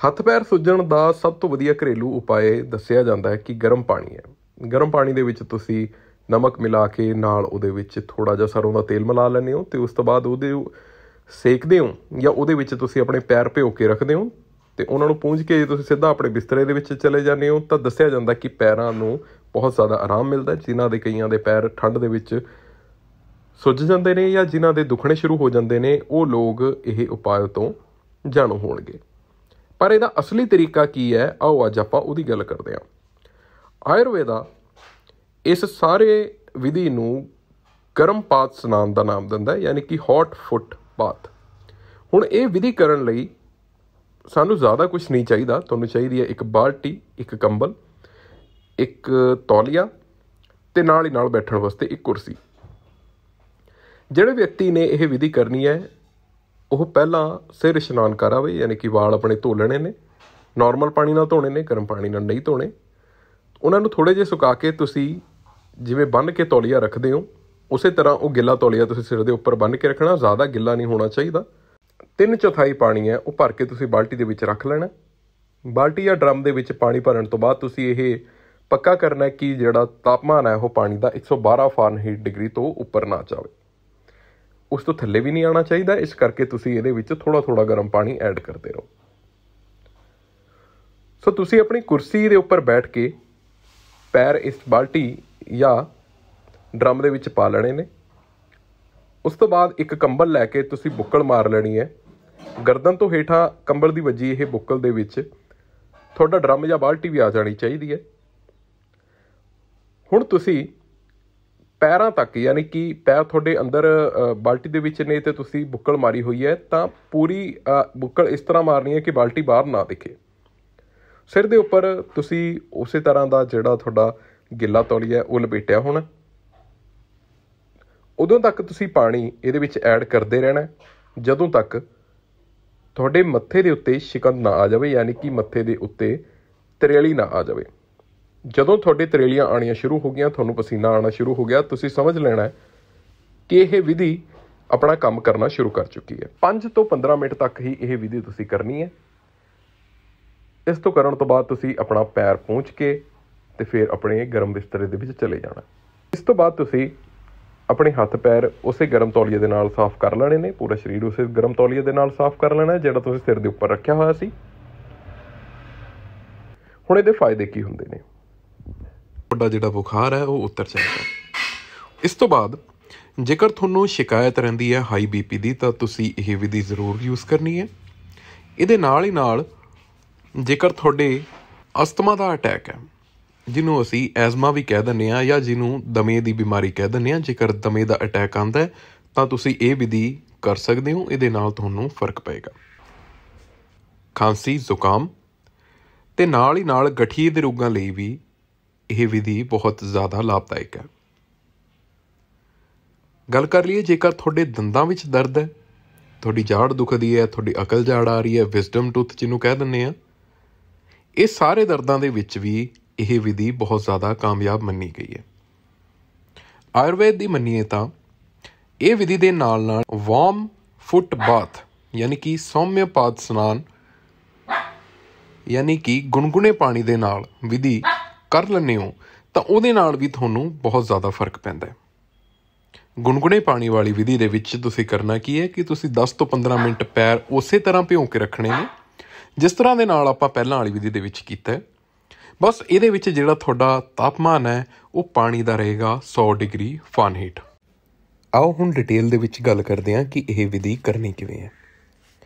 ਹੱਥ ਪੈਰ ਸੁੱਜਣ ਦਾ ਸਭ ਤੋਂ ਵਧੀਆ ਘਰੇਲੂ ਉਪਾਅ ਦੱਸਿਆ ਜਾਂਦਾ ਹੈ ਕਿ ਗਰਮ ਪਾਣੀ ਹੈ। ਗਰਮ ਪਾਣੀ ਦੇ ਵਿੱਚ ਤੁਸੀਂ ਨਮਕ ਮਿਲਾ ਕੇ ਨਾਲ ਉਹਦੇ ਵਿੱਚ ਥੋੜ੍ਹਾ ਜਿਹਾ ਸਰੋਂ ਦਾ ਤੇਲ ਮਿਲਾ ਲੈਂਦੇ ਹੋ ਅਤੇ ਉਸ ਤੋਂ ਬਾਅਦ ਉਹਦੇ ਸੇਕਦੇ ਹੋ ਜਾਂ ਉਹਦੇ ਵਿੱਚ ਤੁਸੀਂ ਆਪਣੇ ਪੈਰ ਭਿਓ ਕੇ ਰੱਖਦੇ ਹੋ ਅਤੇ ਉਹਨਾਂ ਨੂੰ ਪੂੰਝ ਕੇ ਜੇ ਤੁਸੀਂ ਸਿੱਧਾ ਆਪਣੇ ਬਿਸਤਰੇ ਦੇ ਵਿੱਚ ਚਲੇ ਜਾਂਦੇ ਹੋ ਤਾਂ ਦੱਸਿਆ ਜਾਂਦਾ ਕਿ ਪੈਰਾਂ ਨੂੰ ਬਹੁਤ ਜ਼ਿਆਦਾ ਆਰਾਮ ਮਿਲਦਾ। ਜਿਨ੍ਹਾਂ ਦੇ ਕਈਆਂ ਦੇ ਪੈਰ ਠੰਡ ਦੇ ਵਿੱਚ ਸੁੱਜ ਜਾਂਦੇ ਨੇ ਜਾਂ ਜਿਨ੍ਹਾਂ ਦੇ ਦੁਖਣੇ ਸ਼ੁਰੂ ਹੋ ਜਾਂਦੇ ਨੇ, ਉਹ ਲੋਕ ਇਹ ਉਪਾਅ ਤੋਂ ਜਾਣੂ ਹੋਣਗੇ। ਪਰ ਇਹਦਾ ਅਸਲੀ ਤਰੀਕਾ ਕੀ ਹੈ, ਆਓ ਅੱਜ ਆਪਾਂ ਉਹਦੀ ਗੱਲ ਕਰਦੇ ਹਾਂ। ਆਯੁਰਵੇਦਾ ਇਸ ਸਾਰੇ ਵਿਧੀ ਨੂੰ ਗਰਮ ਪਾਤ ਸਨਾਨ ਦਾ ਨਾਮ ਦਿੰਦਾ, ਯਾਨੀ ਕਿ ਹੌਟ ਫੁੱਟ ਬਾਥ। ਹੁਣ ਇਹ ਵਿਧੀ ਕਰਨ ਲਈ ਸਾਨੂੰ ਜ਼ਿਆਦਾ ਕੁਛ ਨਹੀਂ ਚਾਹੀਦਾ। ਤੁਹਾਨੂੰ ਚਾਹੀਦੀ ਹੈ ਇੱਕ ਬਾਲਟੀ, ਇੱਕ ਕੰਬਲ, ਇੱਕ ਤੌਲੀਆ ਅਤੇ ਨਾਲ ਹੀ ਨਾਲ ਬੈਠਣ ਵਾਸਤੇ ਇੱਕ ਕੁਰਸੀ। ਜਿਹੜੇ ਵਿਅਕਤੀ ਨੇ ਇਹ ਵਿਧੀ ਕਰਨੀ ਹੈ ਉਹ ਪਹਿਲਾਂ ਸਿਰ ਇਸ਼ਨਾਨ ਕਰ ਆਵੇ, ਯਾਨੀ ਕਿ ਵਾਲ ਆਪਣੇ ਧੋ ਲੈਣੇ ਨੇ। ਨੋਰਮਲ ਪਾਣੀ ਨਾਲ ਧੋਣੇ ਨੇ, ਗਰਮ ਪਾਣੀ ਨਾਲ ਨਹੀਂ ਧੋਣੇ। ਉਹਨਾਂ ਨੂੰ ਥੋੜ੍ਹੇ ਜਿਹੇ ਸੁਕਾ ਕੇ ਤੁਸੀਂ ਜਿਵੇਂ ਬੰਨ੍ਹ ਕੇ ਤੌਲੀਆ ਰੱਖਦੇ ਹੋ ਉਸੇ ਤਰ੍ਹਾਂ ਉਹ ਗਿੱਲਾ ਤੌਲੀਆ ਤੁਸੀਂ ਸਿਰ ਦੇ ਉੱਪਰ ਬੰਨ੍ਹ ਕੇ ਰੱਖਣਾ। ਜ਼ਿਆਦਾ ਗਿੱਲਾ ਨਹੀਂ ਹੋਣਾ ਚਾਹੀਦਾ। 3/4 ਪਾਣੀ ਹੈ ਉਹ ਭਰ ਕੇ ਤੁਸੀਂ ਬਾਲਟੀ ਦੇ ਵਿੱਚ ਰੱਖ ਲੈਣਾ। ਬਾਲਟੀ ਜਾਂ ਡਰਮ ਦੇ ਵਿੱਚ ਪਾਣੀ ਭਰਨ ਤੋਂ ਬਾਅਦ ਤੁਸੀਂ ਇਹ ਪੱਕਾ ਕਰਨਾ ਕਿ ਜਿਹੜਾ ਤਾਪਮਾਨ ਹੈ ਉਹ ਪਾਣੀ ਦਾ 112 ਫਾਰਨਹੀਟ ਡਿਗਰੀ ਤੋਂ ਉੱਪਰ ਨਾ ਜਾਵੇ, ਉਸ ਤੋਂ ਥੱਲੇ ਵੀ ਨਹੀਂ ਆਉਣਾ ਚਾਹੀਦਾ। ਇਸ ਕਰਕੇ ਤੁਸੀਂ ਇਹਦੇ ਵਿੱਚ ਥੋੜ੍ਹਾ ਥੋੜ੍ਹਾ ਗਰਮ ਪਾਣੀ ਐਡ ਕਰਦੇ ਰਹੋ। ਸੋ ਤੁਸੀਂ ਆਪਣੀ ਕੁਰਸੀ ਦੇ ਉੱਪਰ ਬੈਠ ਕੇ ਪੈਰ ਇਸ ਬਾਲਟੀ ਜਾਂ ਡਰਮ ਦੇ ਵਿੱਚ ਪਾ ਲੈਣੇ ਨੇ। ਉਸ ਤੋਂ ਬਾਅਦ ਇੱਕ ਕੰਬਲ ਲੈ ਕੇ ਤੁਸੀਂ ਬੁੱਕਲ ਮਾਰ ਲੈਣੀ ਹੈ। ਗਰਦਨ ਤੋਂ ਹੇਠਾਂ ਕੰਬਲ ਦੀ ਵੱਜੀ ਇਹ ਬੁੱਕਲ ਦੇ ਵਿੱਚ ਤੁਹਾਡਾ ਡਰਮ ਜਾਂ ਬਾਲਟੀ ਵੀ ਆ ਜਾਣੀ ਚਾਹੀਦੀ ਹੈ। ਹੁਣ ਤੁਸੀਂ ਪੈਰਾਂ ਤੱਕ, ਯਾਨੀ ਕਿ ਪੈਰ ਤੁਹਾਡੇ ਅੰਦਰ ਬਾਲਟੀ ਦੇ ਵਿੱਚ ਨੇ ਅਤੇ ਤੁਸੀਂ ਬੁੱਕਲ ਮਾਰੀ ਹੋਈ ਹੈ, ਤਾਂ ਪੂਰੀ ਬੁੱਕਲ ਇਸ ਤਰ੍ਹਾਂ ਮਾਰਨੀ ਹੈ ਕਿ ਬਾਲਟੀ ਬਾਹਰ ਨਾ ਦਿਖੇ। ਸਿਰ ਦੇ ਉੱਪਰ ਤੁਸੀਂ ਉਸੇ ਤਰ੍ਹਾਂ ਦਾ ਜਿਹੜਾ ਤੁਹਾਡਾ ਗਿੱਲਾ ਤੌਲੀਆ ਉਹ ਲਪੇਟਿਆ ਹੋਣਾ। ਉਦੋਂ ਤੱਕ ਤੁਸੀਂ ਪਾਣੀ ਇਹਦੇ ਵਿੱਚ ਐਡ ਕਰਦੇ ਰਹਿਣਾ ਜਦੋਂ ਤੱਕ ਤੁਹਾਡੇ ਮੱਥੇ ਦੇ ਉੱਤੇ ਸ਼ਿਕੰਜ ਨਾ ਆ ਜਾਵੇ, ਯਾਨੀ ਕਿ ਮੱਥੇ ਦੇ ਉੱਤੇ ਤਰੇਲੀ ਨਾ ਆ ਜਾਵੇ। ਜਦੋਂ ਤੁਹਾਡੇ ਤਰੇਲੀਆਂ ਆਉਣੀਆਂ ਸ਼ੁਰੂ ਹੋ ਗਈਆਂ, ਤੁਹਾਨੂੰ ਪਸੀਨਾ ਆਉਣਾ ਸ਼ੁਰੂ ਹੋ ਗਿਆ, ਤੁਸੀਂ ਸਮਝ ਲੈਣਾ ਕਿ ਇਹ ਵਿਧੀ ਆਪਣਾ ਕੰਮ ਕਰਨਾ ਸ਼ੁਰੂ ਕਰ ਚੁੱਕੀ ਹੈ। 5 ਤੋਂ 15 ਮਿੰਟ ਤੱਕ ਹੀ ਇਹ ਵਿਧੀ ਤੁਸੀਂ ਕਰਨੀ ਹੈ। ਇਸ ਤੋਂ ਕਰਨ ਤੋਂ ਬਾਅਦ ਤੁਸੀਂ ਆਪਣਾ ਪੈਰ ਪੂੰਝ ਕੇ ਅਤੇ ਫਿਰ ਆਪਣੇ ਗਰਮ ਬਿਸਤਰੇ ਦੇ ਵਿੱਚ ਚਲੇ ਜਾਣਾ। ਇਸ ਤੋਂ ਬਾਅਦ ਤੁਸੀਂ ਆਪਣੇ ਹੱਥ ਪੈਰ ਉਸੇ ਗਰਮ ਤੌਲੀਏ ਦੇ ਨਾਲ ਸਾਫ਼ ਕਰ ਲੈਣੇ ਨੇ। ਪੂਰਾ ਸਰੀਰ ਉਸੇ ਗਰਮ ਤੌਲੀਏ ਦੇ ਨਾਲ ਸਾਫ਼ ਕਰ ਲੈਣਾ ਜਿਹੜਾ ਤੁਸੀਂ ਸਿਰ ਦੇ ਉੱਪਰ ਰੱਖਿਆ ਹੋਇਆ ਸੀ। ਹੁਣ ਇਹਦੇ ਫਾਇਦੇ ਕੀ ਹੁੰਦੇ ਨੇ? ਤੁਹਾਡਾ ਜਿਹੜਾ ਬੁਖਾਰ ਹੈ ਉਹ ਉਤਰ ਜਾਏਗਾ। ਇਸ ਤੋਂ ਬਾਅਦ ਜੇਕਰ ਤੁਹਾਨੂੰ ਸ਼ਿਕਾਇਤ ਰਹਿੰਦੀ ਹੈ ਹਾਈ BP ਦੀ, ਤਾਂ ਤੁਸੀਂ ਇਹ ਵਿਧੀ ਜ਼ਰੂਰ ਯੂਜ਼ ਕਰਨੀ ਹੈ। ਇਹਦੇ ਨਾਲ ਹੀ ਨਾਲ ਜੇਕਰ ਤੁਹਾਡੇ ਅਸਥਮਾ ਦਾ ਅਟੈਕ ਹੈ, ਜਿਹਨੂੰ ਅਸੀਂ ਐਜ਼ਮਾ ਵੀ ਕਹਿ ਦਿੰਦੇ ਹਾਂ ਜਾਂ ਜਿਹਨੂੰ ਦਮੇ ਦੀ ਬਿਮਾਰੀ ਕਹਿ ਦਿੰਦੇ ਹਾਂ, ਜੇਕਰ ਦਮੇ ਦਾ ਅਟੈਕ ਆਉਂਦਾ ਤਾਂ ਤੁਸੀਂ ਇਹ ਵਿਧੀ ਕਰ ਸਕਦੇ ਹੋ। ਇਹਦੇ ਨਾਲ ਤੁਹਾਨੂੰ ਫਰਕ ਪਏਗਾ। ਖਾਂਸੀ, ਜ਼ੁਕਾਮ ਅਤੇ ਨਾਲ ਹੀ ਨਾਲ ਗਠੀਏ ਦੇ ਰੋਗਾਂ ਲਈ ਵੀ ਇਹ ਵਿਧੀ ਬਹੁਤ ਜ਼ਿਆਦਾ ਲਾਭਦਾਇਕ ਹੈ। ਗੱਲ ਕਰ ਲਈਏ ਜੇਕਰ ਤੁਹਾਡੇ ਦੰਦਾਂ ਵਿੱਚ ਦਰਦ ਹੈ, ਤੁਹਾਡੀ ਜਾੜ ਦੁਖਦੀ ਹੈ, ਤੁਹਾਡੀ ਅਕਲ ਜਾੜ ਆ ਰਹੀ ਹੈ, ਵਿਜ਼ਡਮ ਟੂਥ ਜਿਹਨੂੰ ਕਹਿ ਦਿੰਦੇ ਹਾਂ, ਇਹ ਸਾਰੇ ਦਰਦਾਂ ਦੇ ਵਿੱਚ ਵੀ ਇਹ ਵਿਧੀ ਬਹੁਤ ਜ਼ਿਆਦਾ ਕਾਮਯਾਬ ਮੰਨੀ ਗਈ ਹੈ। ਆਯੁਰਵੇਦ ਦੀ ਮੰਨੀਏ ਤਾਂ ਇਹ ਵਿਧੀ ਦੇ ਨਾਲ ਨਾਲ ਵਾਰਮ ਫੁੱਟ ਬਾਥ, ਯਾਨੀ ਕਿ ਸੌਮਿਆ ਪਾਦ ਸਨਾਨ, ਯਾਨੀ ਕਿ ਗੁਣਗੁਣੇ ਪਾਣੀ ਦੇ ਨਾਲ ਵਿਧੀ ਕਰ ਲੈਂਦੇ ਹੋ ਤਾਂ ਉਹਦੇ ਨਾਲ ਵੀ ਤੁਹਾਨੂੰ ਬਹੁਤ ਜ਼ਿਆਦਾ ਫਰਕ ਪੈਂਦਾ ਹੈ। ਗੁਣਗੁਣੇ ਪਾਣੀ ਵਾਲੀ ਵਿਧੀ ਦੇ ਵਿੱਚ ਤੁਸੀਂ ਕਰਨਾ ਕੀ ਹੈ ਕਿ ਤੁਸੀਂ 10 ਤੋਂ 15 ਮਿੰਟ ਪੈਰ ਉਸੇ ਤਰ੍ਹਾਂ ਭਿਉਂ ਕੇ ਰੱਖਣੇ ਨੇ ਜਿਸ ਤਰ੍ਹਾਂ ਦੇ ਨਾਲ ਆਪਾਂ ਪਹਿਲਾਂ ਵਾਲੀ ਵਿਧੀ ਦੇ ਵਿੱਚ ਕੀਤਾ ਹੈ। ਬਸ ਇਹਦੇ ਵਿੱਚ ਜਿਹੜਾ ਤੁਹਾਡਾ ਤਾਪਮਾਨ ਹੈ ਉਹ ਪਾਣੀ ਦਾ ਰਹੇਗਾ 100 ਡਿਗਰੀ ਫਾਰਨਹੀਟ। ਆਓ ਹੁਣ ਡਿਟੇਲ ਦੇ ਵਿੱਚ ਗੱਲ ਕਰਦੇ ਹਾਂ ਕਿ ਇਹ ਵਿਧੀ ਕਰਨੀ ਕਿਵੇਂ ਹੈ।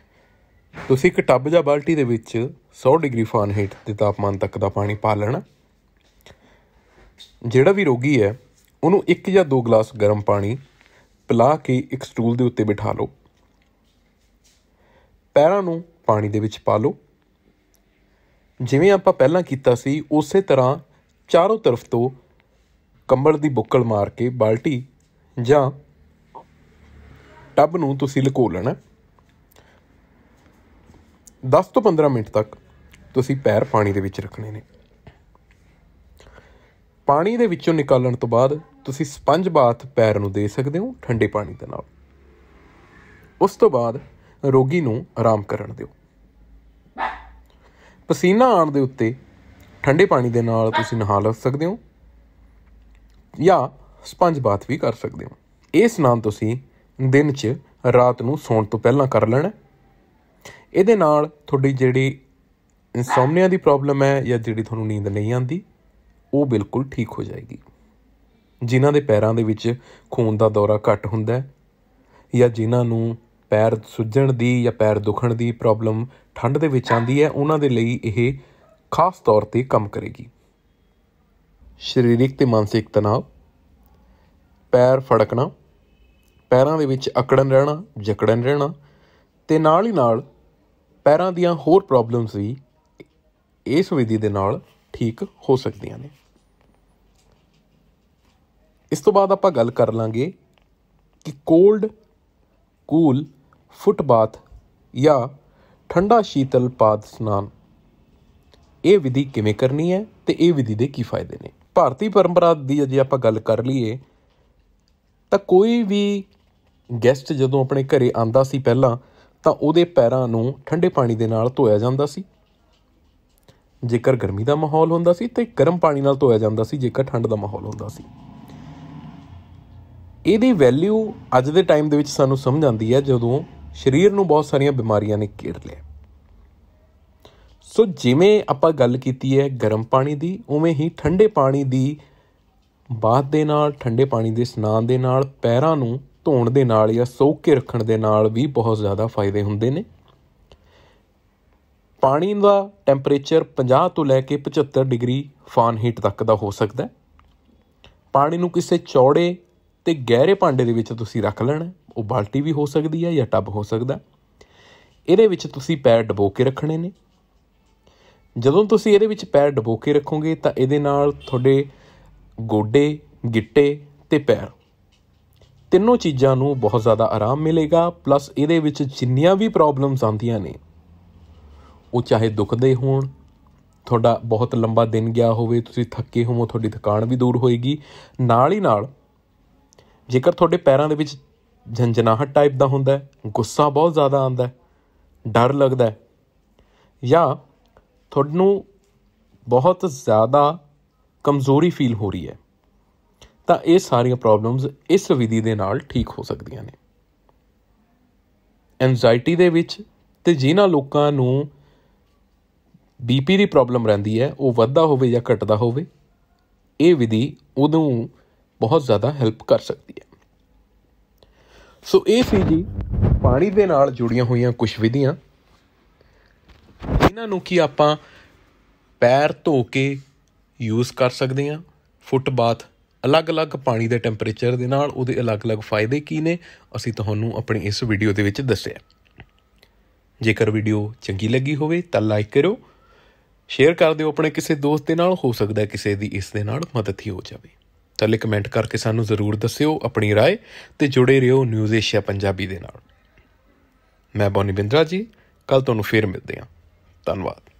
ਤੁਸੀਂ ਇੱਕ ਟੱਬ ਜਾਂ ਬਾਲਟੀ ਦੇ ਵਿੱਚ 100 ਡਿਗਰੀ ਫਾਰਨਹੀਟ ਦੇ ਤਾਪਮਾਨ ਤੱਕ ਦਾ ਪਾਣੀ ਪਾ ਲੈਣਾ। ਜਿਹੜਾ ਵੀ ਰੋਗੀ ਹੈ ਉਹਨੂੰ 1 ਜਾਂ 2 ਗਲਾਸ ਗਰਮ ਪਾਣੀ ਪਿਲਾ ਕੇ ਇੱਕ ਸਟੂਲ ਦੇ ਉੱਤੇ ਬਿਠਾ ਲਓ। ਪੈਰਾਂ ਨੂੰ ਪਾਣੀ ਦੇ ਵਿੱਚ ਪਾ ਲਓ। ਜਿਵੇਂ ਆਪਾਂ ਪਹਿਲਾਂ ਕੀਤਾ ਸੀ ਉਸੇ ਤਰ੍ਹਾਂ ਚਾਰੋਂ ਤਰਫ ਤੋਂ ਕੰਬਲ ਦੀ ਬੁੱਕਲ ਮਾਰ ਕੇ ਬਾਲਟੀ ਜਾਂ ਟੱਬ ਨੂੰ ਤੁਸੀਂ ਲੁਕੋ ਲੈਣਾ। 10 ਤੋਂ 15 ਮਿੰਟ ਤੱਕ ਤੁਸੀਂ ਪੈਰ ਪਾਣੀ ਦੇ ਵਿੱਚ ਰੱਖਣੇ ਨੇ। ਪਾਣੀ ਦੇ ਵਿੱਚੋਂ ਨਿਕਾਲਣ ਤੋਂ ਬਾਅਦ ਤੁਸੀਂ ਸਪੰਜ ਬਾਥ ਪੈਰ ਨੂੰ ਦੇ ਸਕਦੇ ਹੋ ਠੰਡੇ ਪਾਣੀ ਦੇ ਨਾਲ। ਉਸ ਤੋਂ ਬਾਅਦ ਰੋਗੀ ਨੂੰ ਆਰਾਮ ਕਰਨ ਦਿਓ। ਪਸੀਨਾ ਆਉਣ ਦੇ ਉੱਤੇ ਠੰਡੇ ਪਾਣੀ ਦੇ ਨਾਲ ਤੁਸੀਂ ਨਹਾ ਲੈ ਸਕਦੇ ਹੋ ਜਾਂ ਸਪੰਜ ਬਾਥ ਵੀ ਕਰ ਸਕਦੇ ਹੋ। ਇਹ ਇਸ਼ਨਾਨ ਤੁਸੀਂ ਦਿਨ 'ਚ ਰਾਤ ਨੂੰ ਸੌਣ ਤੋਂ ਪਹਿਲਾਂ ਕਰ ਲੈਣਾ। ਇਹਦੇ ਨਾਲ ਤੁਹਾਡੀ ਜਿਹੜੀ ਇਨਸੋਮਨੀਆ ਦੀ ਪ੍ਰੋਬਲਮ ਹੈ ਜਾਂ ਜਿਹੜੀ ਤੁਹਾਨੂੰ ਨੀਂਦ ਨਹੀਂ ਆਉਂਦੀ ਉਹ ਬਿਲਕੁਲ ਠੀਕ ਹੋ ਜਾਏਗੀ। ਜਿਨ੍ਹਾਂ ਦੇ ਪੈਰਾਂ ਦੇ ਵਿੱਚ ਖੂਨ ਦਾ ਦੌਰਾ ਘੱਟ ਹੁੰਦਾ ਜਾਂ ਜਿਨ੍ਹਾਂ ਨੂੰ ਪੈਰ ਸੁੱਜਣ ਦੀ ਜਾਂ ਪੈਰ ਦੁਖਣ ਦੀ ਪ੍ਰੋਬਲਮ ਠੰਡ ਦੇ ਵਿੱਚ ਆਉਂਦੀ ਹੈ, ਉਹਨਾਂ ਦੇ ਲਈ ਇਹ ਖਾਸ ਤੌਰ 'ਤੇ ਕੰਮ ਕਰੇਗੀ। ਸਰੀਰਕ ਅਤੇ ਮਾਨਸਿਕ ਤਣਾਅ, ਪੈਰ ਫੜਕਣਾ, ਪੈਰਾਂ ਦੇ ਵਿੱਚ ਅਕੜਨ ਰਹਿਣਾ, ਜਕੜਨ ਰਹਿਣਾ ਅਤੇ ਨਾਲ ਹੀ ਨਾਲ ਪੈਰਾਂ ਦੀਆਂ ਹੋਰ ਪ੍ਰੋਬਲਮਸ ਵੀ ਇਸ ਵਿਧੀ ਦੇ ਨਾਲ ਠੀਕ ਹੋ ਸਕਦੀਆਂ ਨੇ। ਇਸ ਤੋਂ ਬਾਅਦ ਆਪਾਂ ਗੱਲ ਕਰ ਲਾਂਗੇ ਕਿ ਕੋਲਡ ਕੂਲ ਫੁੱਟ ਬਾਥ ਜਾਂ ਠੰਡਾ ਸ਼ੀਤਲ ਪਾਦ ਇਸ਼ਨਾਨ ਇਹ ਵਿਧੀ ਕਿਵੇਂ ਕਰਨੀ ਹੈ ਅਤੇ ਇਹ ਵਿਧੀ ਦੇ ਕੀ ਫਾਇਦੇ ਨੇ। ਭਾਰਤੀ ਪਰੰਪਰਾ ਦੀ ਜੇ ਆਪਾਂ ਗੱਲ ਕਰ ਲਈਏ ਤਾਂ ਕੋਈ ਵੀ ਗੈਸਟ ਜਦੋਂ ਆਪਣੇ ਘਰ ਆਉਂਦਾ ਸੀ ਪਹਿਲਾਂ ਤਾਂ ਉਹਦੇ ਪੈਰਾਂ ਨੂੰ ਠੰਡੇ ਪਾਣੀ ਦੇ ਨਾਲ ਧੋਇਆ ਜਾਂਦਾ ਸੀ। ਜੇਕਰ ਗਰਮੀ ਦਾ ਮਾਹੌਲ ਹੁੰਦਾ ਸੀ ਤਾਂ ਗਰਮ ਪਾਣੀ ਨਾਲ ਧੋਇਆ ਜਾਂਦਾ ਸੀ ਜੇਕਰ ਠੰਡ ਦਾ ਮਾਹੌਲ ਹੁੰਦਾ ਸੀ। ਇਹਦੀ ਵੈਲਿਊ ਅੱਜ ਦੇ ਟਾਈਮ ਦੇ ਵਿੱਚ ਸਾਨੂੰ ਸਮਝ ਆਉਂਦੀ ਹੈ ਜਦੋਂ ਸਰੀਰ ਨੂੰ ਬਹੁਤ ਸਾਰੀਆਂ ਬਿਮਾਰੀਆਂ ਨੇ ਘੇਰ ਲਿਆ। ਸੋ ਜਿਵੇਂ ਆਪਾਂ ਗੱਲ ਕੀਤੀ ਹੈ ਗਰਮ ਪਾਣੀ ਦੀ, ਉਵੇਂ ਹੀ ਠੰਡੇ ਪਾਣੀ ਦੀ ਬਾਥ ਦੇ ਨਾਲ, ਠੰਡੇ ਪਾਣੀ ਦੇ ਇਸ਼ਨਾਨ ਦੇ ਨਾਲ ਪੈਰਾਂ ਨੂੰ ਧੋਣ ਦੇ ਨਾਲ ਜਾਂ ਸੋਕ ਕੇ ਰੱਖਣ ਦੇ ਨਾਲ ਵੀ ਬਹੁਤ ਜ਼ਿਆਦਾ ਫਾਇਦੇ ਹੁੰਦੇ ਨੇ। ਪਾਣੀ ਦਾ ਟੈਂਪਰੇਚਰ 50 ਤੋਂ ਲੈ ਕੇ 75 ਡਿਗਰੀ ਫਾਰਨਹੀਟ ਤੱਕ ਦਾ ਹੋ ਸਕਦਾ। ਪਾਣੀ ਨੂੰ ਕਿਸੇ ਚੌੜੇ ਅਤੇ ਗਹਿਰੇ ਭਾਂਡੇ ਦੇ ਵਿੱਚ ਤੁਸੀਂ ਰੱਖ ਲੈਣਾ। ਉਹ ਬਾਲਟੀ ਵੀ ਹੋ ਸਕਦੀ ਹੈ ਜਾਂ ਟੱਬ ਹੋ ਸਕਦਾ। ਇਹਦੇ ਵਿੱਚ ਤੁਸੀਂ ਪੈਰ ਡੁਬੋ ਕੇ ਰੱਖਣੇ ਨੇ। ਜਦੋਂ ਤੁਸੀਂ ਇਹਦੇ ਵਿੱਚ ਪੈਰ ਡੁਬੋ ਕੇ ਰੱਖੋਗੇ ਤਾਂ ਇਹਦੇ ਨਾਲ ਤੁਹਾਡੇ ਗੋਡੇ, ਗਿੱਟੇ ਅਤੇ ਪੈਰ ਤਿੰਨੋਂ ਚੀਜ਼ਾਂ ਨੂੰ ਬਹੁਤ ਜ਼ਿਆਦਾ ਆਰਾਮ ਮਿਲੇਗਾ। ਪਲੱਸ ਇਹਦੇ ਵਿੱਚ ਜਿੰਨੀਆਂ ਵੀ ਪ੍ਰੋਬਲਮਸ ਆਉਂਦੀਆਂ ਨੇ ਉਹ ਚਾਹੇ ਦੁਖਦੇ ਹੋਣ, ਤੁਹਾਡਾ ਬਹੁਤ ਲੰਬਾ ਦਿਨ ਗਿਆ ਹੋਵੇ, ਤੁਸੀਂ ਥੱਕੇ ਹੋਵੋ, ਤੁਹਾਡੀ ਥਕਾਨ ਵੀ ਦੂਰ ਹੋਏਗੀ। ਨਾਲ ਹੀ ਨਾਲ ਜੇਕਰ ਤੁਹਾਡੇ ਪੈਰਾਂ ਦੇ ਵਿੱਚ ਝੰਜਨਾਹਟ ਟਾਈਪ ਦਾ ਹੁੰਦਾ, ਗੁੱਸਾ ਬਹੁਤ ਜ਼ਿਆਦਾ ਆਉਂਦਾ, ਡਰ ਲੱਗਦਾ ਜਾਂ ਤੁਹਾਨੂੰ ਬਹੁਤ ਜ਼ਿਆਦਾ ਕਮਜ਼ੋਰੀ ਫੀਲ ਹੋ ਰਹੀ ਹੈ ਤਾਂ ਇਹ ਸਾਰੀਆਂ ਪ੍ਰੋਬਲਮਸ ਇਸ ਵਿਧੀ ਦੇ ਨਾਲ ਠੀਕ ਹੋ ਸਕਦੀਆਂ ਨੇ। ਐਂਜ਼ਾਈਟੀ ਦੇ ਵਿੱਚ ਅਤੇ ਜਿਨ੍ਹਾਂ ਲੋਕਾਂ ਨੂੰ BP ਦੀ ਪ੍ਰੋਬਲਮ ਰਹਿੰਦੀ ਹੈ, ਉਹ ਵੱਧਦਾ ਹੋਵੇ ਜਾਂ ਘਟਦਾ ਹੋਵੇ, ਇਹ ਵਿਧੀ ਉਦੋਂ ਬਹੁਤ ਜ਼ਿਆਦਾ ਹੈਲਪ ਕਰ ਸਕਦੀ ਹੈ। ਸੋ ਇਹ ਸੀ ਜੀ ਪਾਣੀ ਦੇ ਨਾਲ ਜੁੜੀਆਂ ਹੋਈਆਂ ਕੁਛ ਵਿਧੀਆਂ, ਜਿਨ੍ਹਾਂ ਨੂੰ ਕਿ ਆਪਾਂ ਪੈਰ ਧੋ ਕੇ ਯੂਜ਼ ਕਰ ਸਕਦੇ ਹਾਂ। ਫੁੱਟ ਬਾਥ ਅਲੱਗ-ਅਲੱਗ ਪਾਣੀ ਦੇ ਟੈਂਪਰੇਚਰ ਦੇ ਨਾਲ, ਉਹਦੇ ਅਲੱਗ-ਅਲੱਗ ਫਾਇਦੇ ਕੀ ਨੇ, ਅਸੀਂ ਤੁਹਾਨੂੰ ਆਪਣੀ ਇਸ ਵੀਡੀਓ ਦੇ ਵਿੱਚ ਦੱਸਿਆ। ਜੇਕਰ ਵੀਡੀਓ ਚੰਗੀ ਲੱਗੀ ਹੋਵੇ ਤਾਂ ਲਾਈਕ ਕਰੋ, ਸ਼ੇਅਰ ਕਰ ਦਿਓ ਆਪਣੇ ਕਿਸੇ ਦੋਸਤ ਦੇ ਨਾਲ, ਹੋ ਸਕਦਾ ਕਿਸੇ ਦੀ ਇਸ ਦੇ ਨਾਲ ਮਦਦ ਹੀ ਹੋ ਜਾਵੇ। ਥੱਲੇ ਕਮੈਂਟ ਕਰਕੇ ਸਾਨੂੰ ਜ਼ਰੂਰ ਦੱਸਿਓ ਆਪਣੀ ਰਾਏ ਅਤੇ ਜੁੜੇ ਰਹੋ ਨਿਊਜ਼ ਏਸ਼ੀਆ ਪੰਜਾਬੀ ਦੇ ਨਾਲ। ਮੈਂ ਬੋਨੀ ਬਿੰਦਰਾ ਜੀ, ਕੱਲ੍ਹ ਤੁਹਾਨੂੰ ਫਿਰ ਮਿਲਦੇ ਹਾਂ। ਧੰਨਵਾਦ।